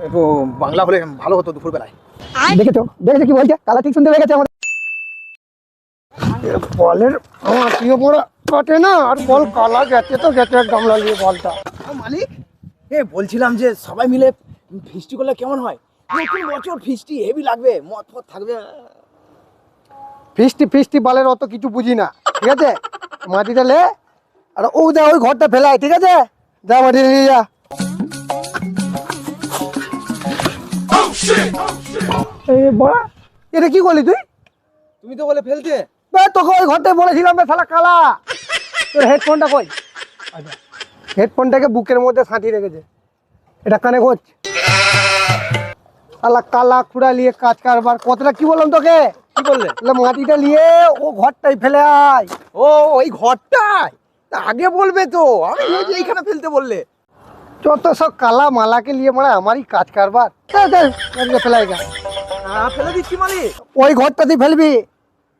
একটু বাংলা হলে ভালো হতো দুপুর বেলায়। দেখেছো দেখেছো কি বলছে? কালা ঠিক শুনতে পেয়ে গেছে আমাদের বলের আত্মীয় পড়া কাটে না, আর বল কালা গেছে তো গেছে গামলা নিয়ে বলটা। মালিক, বলছিলাম যে সবাই মিলে ফিস্টি করলে কেমন হয়? নতুন বছর ফিস্টি হেভি লাগবে, মদ ফদ থাকবে। ফিস্টি ফিস্টি বালের অত কিছু বুঝি না, ঠিক আছে? মাটিটা লে আর ও দা ওই ঘরটা ফেলায়, ঠিক আছে? যা মাটি নিয়ে যা। বড়া এটা কি করলি তুই? তুমি তো বলে ফেলতে। তোকে ওই ঘরটায় বলেছিলাম শালা কালা। তোর হেডফোনটা কই? হেডফোনটাকে বুকের মধ্যে সাঁটিয়ে রেখেছে, এটা কানে খোঁজ। শালা কালা খুঁড়া নিয়ে কাজ কারবার। কতটা কি বললাম তোকে? কি বললে? মাটিটা নিয়ে ও ঘরটাই ফেলে আয়। ও ওই ঘরটায়? আগে বলবে তো, আমি ভেবেছি এইখানে ফেলতে বললে। যত সব কালা মালাকে নিয়ে মানে আমারই কাজ কারবার। ফেলাই গা, ফেলে দিচ্ছি মালিক। ওই ঘরটাতেই ফেলবি,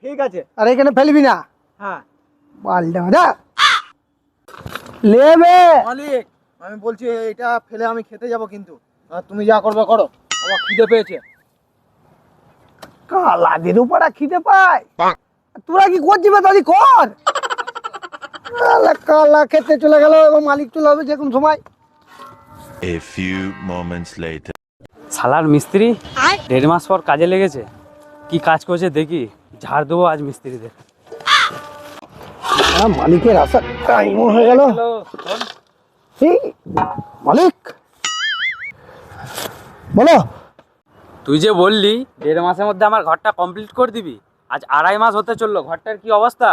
ঠিক আছে? আর এখানে ফেলবি না। হ্যাঁ বালটা লেবে। মালিক, আমি বলছি এটা ফেলে আমি খেতে যাব, কিন্তু তুমি যা করবে করো, আমার খিদে পেয়েছে। কালাদের উপরা খিদে পায়, তোরা কি করছিস? দাদি কর। কালা খেতে চলে গেল এবং মালিক চলে হবে যে কোন সময়। A few moments later. শালার মিস্ত্রি 1.5 মাস পর কাজে লেগেছে। কি কাজ করছে দেখি, ঝাড় দেবো আজ মিস্ত্রিদের। মালিকের আসার টাইম হয়ে গেল। মালিক বলো। তুই যে বললি 1.5 মাসের মধ্যে আমার ঘরটা কমপ্লিট করে দিবি, আজ 2.5 মাস হতে চললো। ঘরটার কি অবস্থা?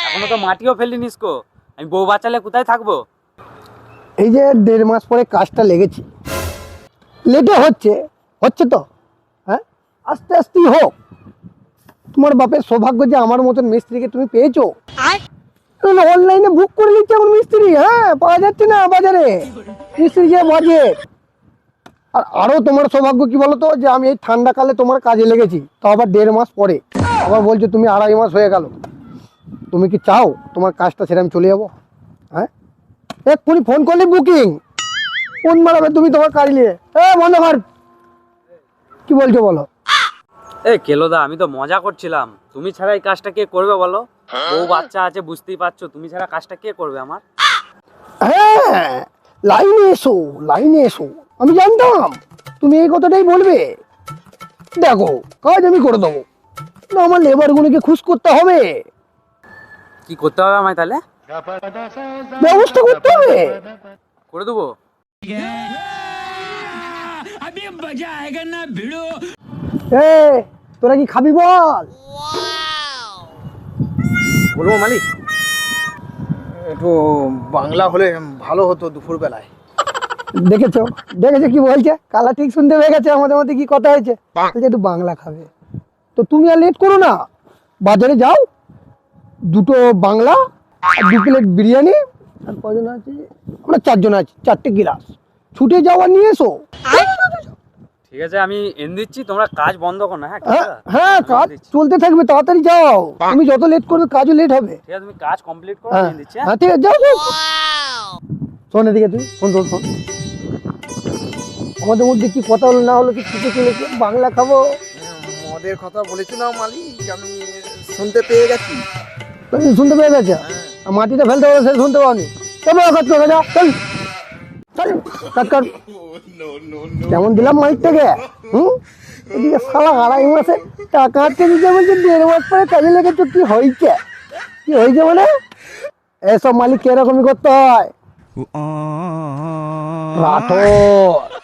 এখনো তো মাটিও ফেললি নিসকো। আমি বউ বাচ্চালে কোথায় থাকবো? এই যে 1.5 মাস পরে কাজটা লেগেছে, লেটে হচ্ছে হচ্ছে তো, হ্যাঁ আস্তে আস্তেই হোক। তোমার বাপের সৌভাগ্য যে আমার মতন মিস্ত্রিকে তুমি পেয়েছো। অনলাইনে বুক করে নিচ্ছে এখন মিস্ত্রি। হ্যাঁ, পাওয়া যাচ্ছে না বাজারে মিস্ত্রি যে বাজেট। আর আরো তোমার সৌভাগ্য কি বলতো, যে আমি এই ঠান্ডাকালে তোমার কাজে লেগেছি, তো আবার 1.5 মাস পরে আবার বলছো তুমি 2.5 মাস হয়ে গেল। তুমি কি চাও তোমার কাজটা ছেড়ে আমি চলে যাবো? হ্যাঁ, এক্ষুনি ফোন করলে বুকিং কোন মারাবে তুমি তোমার কাজ নিয়ে। বন্ধ কর। কি বলছো বলো? কেলোদা, আমি তো মজা করছিলাম। তুমি ছাড়া এই কাজটা কে করবে বলো? বউ বাচ্চা আছে, বুঝতেই পারছো। তুমি ছাড়া কাজটা কে করবে আমার? হ্যাঁ, লাইনে এসো লাইনে এসো। আমি জানতাম তুমি এই কথাটাই বলবে। দেখো, কাজ আমি করে দেবো, না আমার লেবারগুলোকে খুশ করতে হবে। কি করতে হবে আমায় তাহলে? ব্যবস্থা করতে হবে। করে দেবো। তোরা কি খাবি বল? বলবো মালিক, একটু বাংলা হলে ভালো হতো দুপুর বেলায়। দেখেছো দেখেছো কি বলছে? কালা ঠিক শুনতে পেয়ে গেছে আমাদের মধ্যে কি কথা হয়েছে। একটু বাংলা খাবে তো তুমি আর লেট করো না, বাজারে যাও, 2টো বাংলা আর 2 প্লেট বিরিয়ানি, আর কজন আছে? আমরা 4 জন আছি, 4টে গিলাস ছুটে যাওয়া নিয়ে এসো। ঠিক আছে, আমি এনে দিচ্ছি। তোমরা কাজ বন্ধ করো না। হ্যাঁ হ্যাঁ, কাজ চলতে থাকবে, তাড়াতাড়ি যাও। তুমি যত লেট করবে কাজও লেট হবে। ঠিক আছে, তুমি কাজ কমপ্লিট করো, হ্যাঁ এনে দিচ্ছি। হ্যাঁ, ঠিক আছে, যাও যাও। শোন এদিকে, তুই শোন শোন শোন, আমাদের মধ্যে কি কথা হলো না হলো কি শিখে চলেছে। বাংলা খাবো, মদের কথা বলেছো না মালিক, আমি শুনতে পেয়ে গেছি। তুমি শুনতে পেয়ে গেছে। আর মাটিটা ফেলতে হবে, সে শুনতে পাওনি। চলো কাজ করে যা, চল চল কাজ কর। কেমন দিলাম মাইকটাকে? এদিকে শালা 2.5 মাসে টাকা আটকে দিতে বলছে, 1.5 মাস পরে কাজে লেগেছো। কি হয়েছে কি হয়েছে মানে? এসব মালিক এরকমই করতে হয়। রাঠোর।